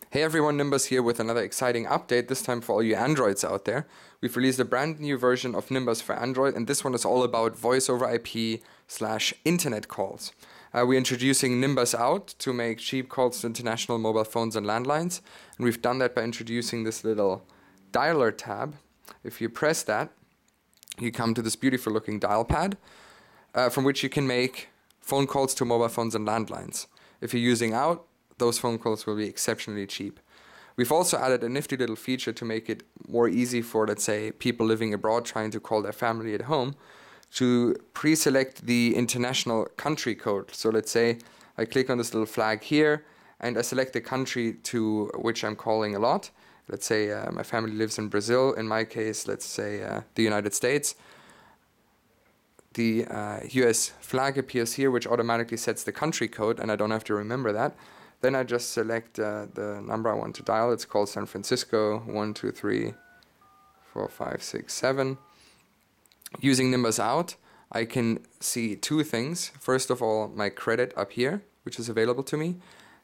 Hey everyone, Nimbuzz here with another exciting update, this time for all you Androids out there. We've released a brand new version of Nimbuzz for Android, and this one is all about voice over IP/internet calls. We're introducing NimbuzzOut to make cheap calls to international mobile phones and landlines, and we've done that by introducing this little dialer tab. If you press that, you come to this beautiful looking Dialpad, from which you can make phone calls to mobile phones and landlines. If you're using out, those phone calls will be exceptionally cheap. We've also added a nifty little feature to make it more easy for, let's say, people living abroad trying to call their family at home to pre-select the international country code. So let's say I click on this little flag here and I select the country to which I'm calling a lot. Let's say my family lives in Brazil. In my case, let's say the United States. The US flag appears here, which automatically sets the country code, and I don't have to remember that. Then I just select the number I want to dial. It's called San Francisco, 1, 2, 3, 4, 5, 6, 7. Using NimbuzzOut, I can see two things. First of all, my credit up here, which is available to me.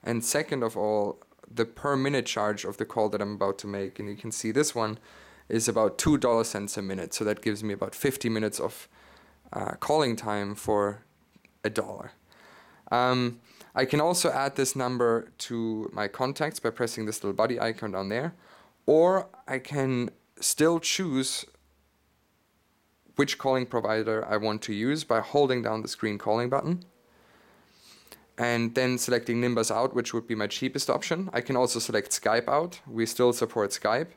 And second of all, the per minute charge of the call that I'm about to make. And you can see this one is about $2 a minute. So that gives me about 50 minutes of calling time for $1. I can also add this number to my contacts by pressing this little body icon down there, or I can still choose which calling provider I want to use by holding down the screen calling button and then selecting NimbuzzOut, which would be my cheapest option. I can also select SkypeOut. We still support Skype,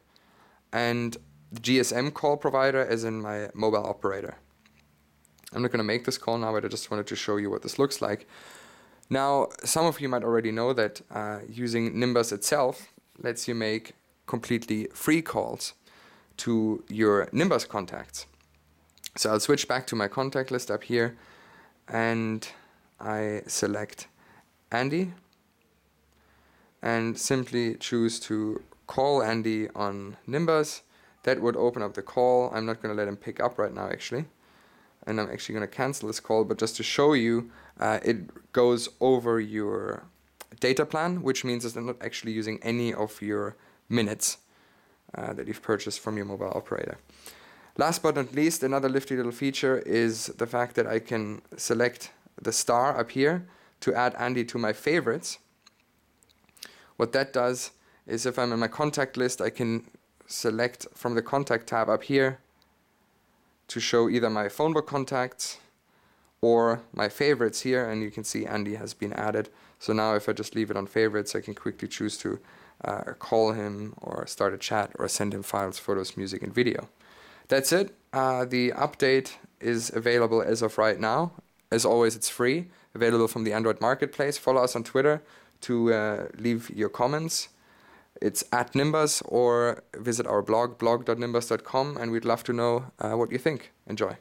and the GSM call provider as in my mobile operator. I'm not going to make this call now, but I just wanted to show you what this looks like. Now, some of you might already know that using Nimbuzz itself lets you make completely free calls to your Nimbuzz contacts. So I'll switch back to my contact list up here, and I select Andy, and simply choose to call Andy on Nimbuzz. That would open up the call. I'm not going to let him pick up right now, actually. And I'm actually going to cancel this call, but just to show you, it goes over your data plan, which means that I'm not actually using any of your minutes that you've purchased from your mobile operator. Last but not least, another nifty little feature is the fact that I can select the star up here to add Andy to my favorites. What that does is if I'm in my contact list, I can select from the contact tab up here to show either my phone book contacts or my favorites here, and you can see Andy has been added. So now if I just leave it on favorites, I can quickly choose to call him or start a chat or send him files, photos, music, and video. That's it. The update is available as of right now. As always, it's free, available from the Android Marketplace. Follow us on Twitter to leave your comments. It's @Nimbuzz, or visit our blog, blog.nimbuzz.com, and we'd love to know what you think. Enjoy.